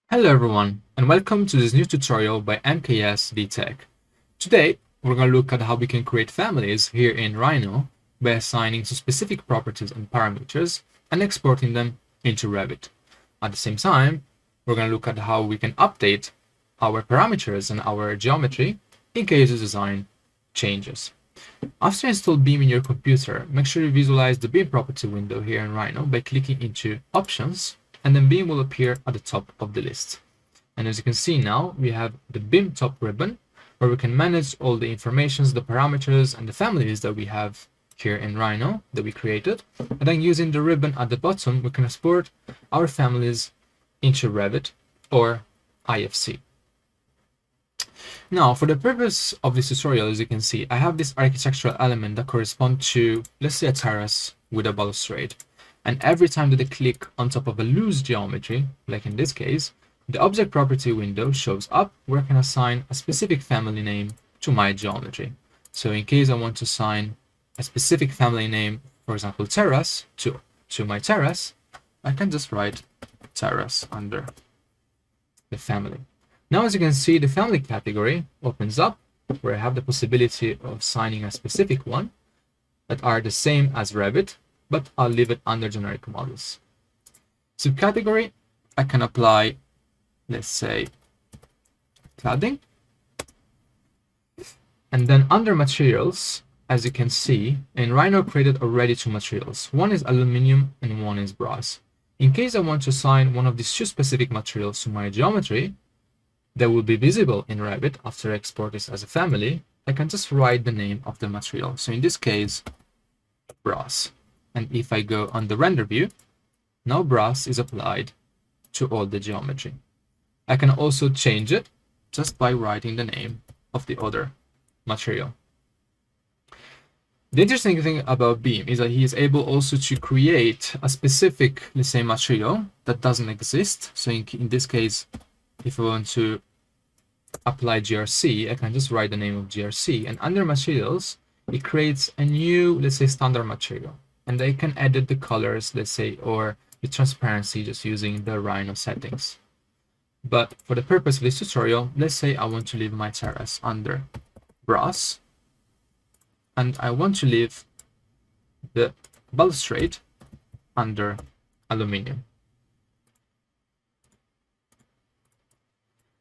Hello everyone, and welcome to this new tutorial by MKS BEAM. Today, we're going to look at how we can create families here in Rhino by assigning some specific properties and parameters and exporting them into Revit. At the same time, we're going to look at how we can update our parameters and our geometry in case the design changes. After you install BEAM in your computer, make sure you visualize the BEAM property window here in Rhino by clicking into Options, and then BEAM will appear at the top of the list. And as you can see now, we have the BEAM top ribbon, where we can manage all the informations, the parameters, and the families that we have here in Rhino that we created. And then using the ribbon at the bottom, we can export our families into Revit or IFC. Now, for the purpose of this tutorial, as you can see, I have this architectural element that corresponds to, let's say, a terrace with a balustrade. And every time that I click on top of a loose geometry, like in this case, the object property window shows up where I can assign a specific family name to my geometry. So in case I want to assign a specific family name, for example, terrace, to my terrace, I can just write terrace under the family. Now, as you can see, the family category opens up where I have the possibility of assigning a specific one that are the same as Revit, but I'll leave it under generic models. Subcategory, I can apply, let's say, cladding. And then under materials, as you can see, in Rhino created already two materials. One is aluminum and one is brass. In case I want to assign one of these two specific materials to my geometry that will be visible in Revit after I export this as a family, I can just write the name of the material. So in this case, brass. And if I go on the render view, now brass is applied to all the geometry. I can also change it just by writing the name of the other material. The interesting thing about BEAM is that he is able also to create a specific, let's say, material that doesn't exist. So in this case, if I want to apply GRC, I can just write the name of GRC, and under materials, it creates a new, let's say, standard material. And I can edit the colors, let's say, or the transparency just using the Rhino settings. But for the purpose of this tutorial, let's say I want to leave my terrace under brass, and I want to leave the balustrade under aluminum.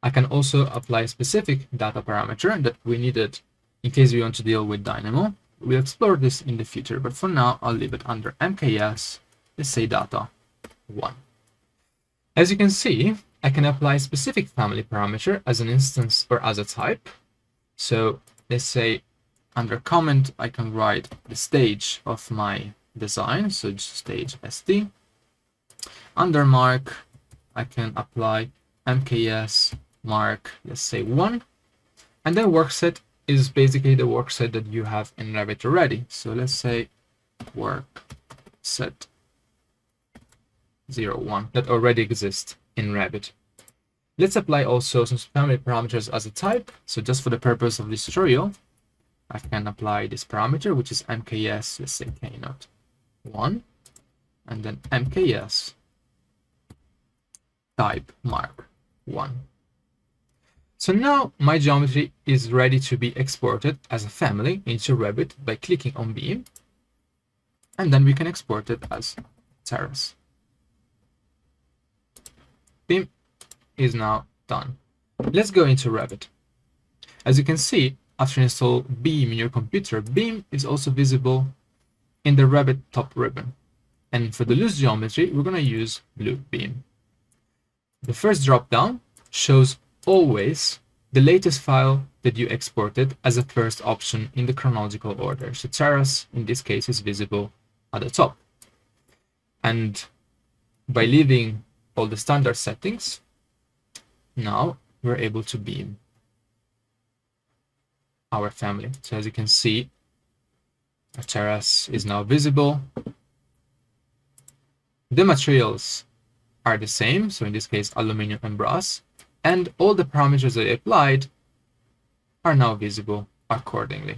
I can also apply a specific data parameter that we needed in case we want to deal with Dynamo. We'll explore this in the future, but for now, I'll leave it under MKS, let's say data 1. As you can see, I can apply a specific family parameter as an instance or as a type. So let's say under comment, I can write the stage of my design. So just stage SD. Under mark, I can apply MKS mark, let's say 1. And then workset is basically the workset that you have in Revit already. So let's say workset 01 that already exists in Revit. Let's apply also some family parameters as a type. So just for the purpose of this tutorial, I can apply this parameter, which is MKS, let's say K01, and then MKS type mark 1. So now my geometry is ready to be exported as a family into Revit by clicking on BEAM, and then we can export it as terrace. BEAM is now done. Let's go into Revit. As you can see, after you install BEAM in your computer, BEAM is also visible in the Revit top ribbon. And for the loose geometry, we're going to use blue BEAM. The first drop-down shows always the latest file that you exported as a first option in the chronological order. So terrace, in this case, is visible at the top. And by leaving all the standard settings, now we're able to BEAM our family. So as you can see, our terrace is now visible. The materials are the same. So in this case, aluminum and brass. And all the parameters that I applied are now visible accordingly.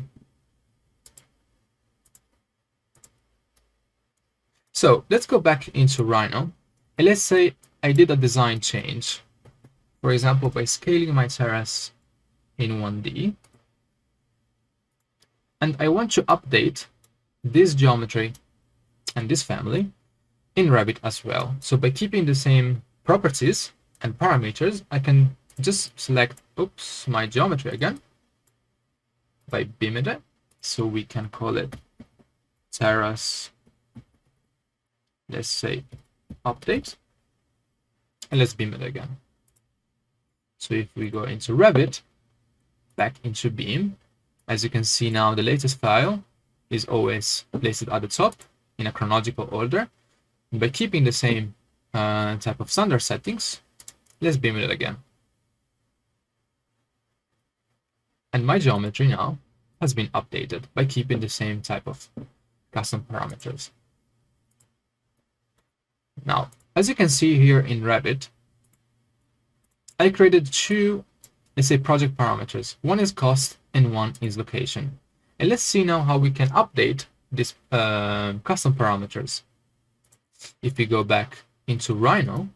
So let's go back into Rhino. And let's say I did a design change for example, by scaling my terrace in 1D, and I want to update this geometry and this family in Revit as well. So by keeping the same properties and parameters, I can just select, my geometry again, by beaming it. So we can call it terrace, let's say update, and let's beam it again. So if we go into Revit, back into Beam, as you can see now, the latest file is always placed at the top in a chronological order. And by keeping the same type of standard settings, let's beam it again. And my geometry now has been updated by keeping the same type of custom parameters. Now, as you can see here in Revit, I created two, let's say, project parameters. One is cost and one is location. And let's see now how we can update these custom parameters. If we go back into Rhino,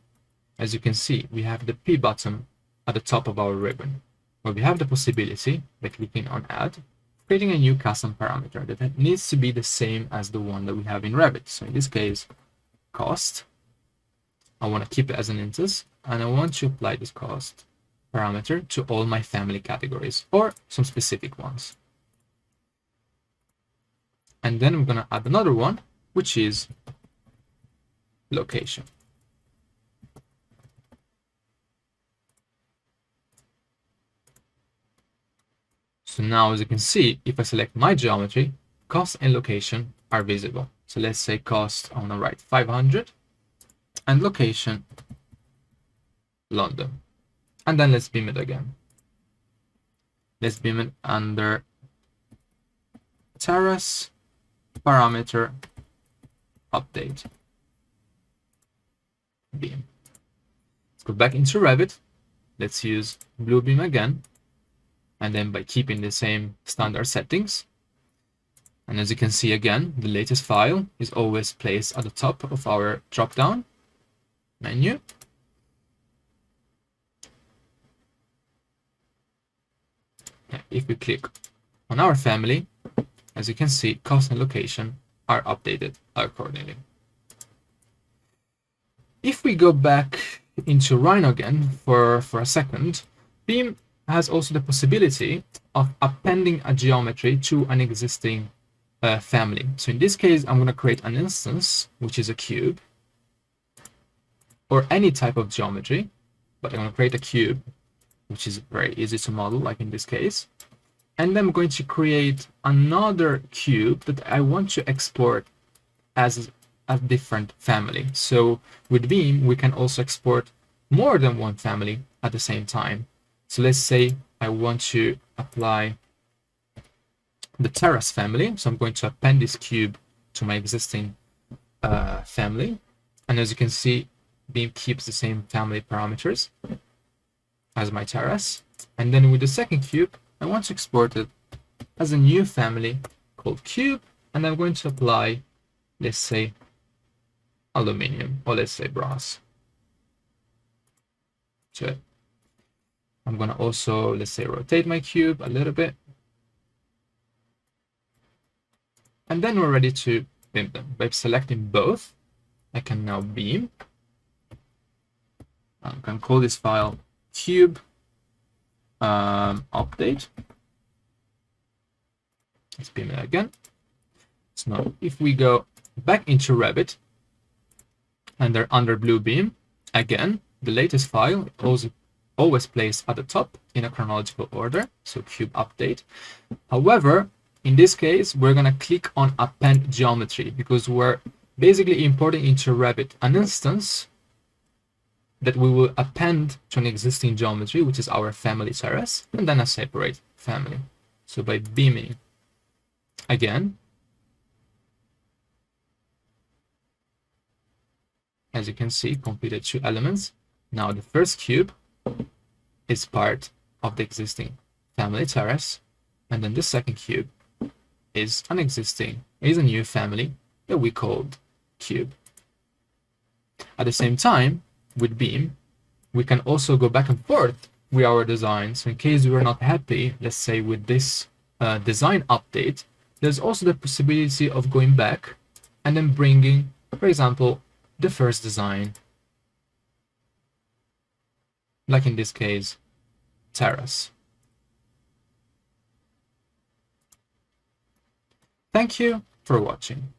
as you can see, we have the P button at the top of our ribbon, where we have the possibility, by clicking on Add, creating a new custom parameter that needs to be the same as the one that we have in Revit. So in this case, cost, I want to keep it as an instance, and I want to apply this cost parameter to all my family categories or some specific ones. And then I'm going to add another one, which is location. So now, as you can see, if I select my geometry, cost and location are visible. So let's say cost, I want to write 500, and location, London. And then let's beam it again. Let's beam it under terrace parameter update beam. Let's go back into Revit. Let's use blue beam again. And then by keeping the same standard settings. And as you can see again, the latest file is always placed at the top of our drop-down menu. If we click on our family, as you can see, cost and location are updated accordingly. If we go back into Rhino again for a second, Beam has also the possibility of appending a geometry to an existing family. So in this case, I'm going to create an instance, which is a cube, or any type of geometry, but I'm going to create a cube, which is very easy to model, like in this case. And then I'm going to create another cube that I want to export as a different family. So with Beam, we can also export more than one family at the same time. So let's say I want to apply the terrace family. So I'm going to append this cube to my existing family. And as you can see, Beam keeps the same family parameters as my terrace. And then with the second cube, I want to export it as a new family called cube. And I'm going to apply, let's say, aluminium, or let's say brass to it. I'm going to also, let's say, rotate my cube a little bit. And then we're ready to beam them. By selecting both, I can now beam. I can call this file cube update. Let's beam it again. So now if we go back into Revit, and they're under blue beam, again, the latest file also always placed at the top in a chronological order, so cube update. However, in this case, we're going to click on append geometry because we're basically importing into Revit an instance that we will append to an existing geometry, which is our family terrace, and then a separate family. So by beaming again, as you can see, completed two elements. Now the first cube is part of the existing family terrace, and then the second cube is a new family that we called cube. At the same time, with Beam, We can also go back and forth with our design. So in case we're not happy, let's say with this design update, there's also the possibility of going back and then bringing, for example, the first design, like in this case, terrace. Thank you for watching.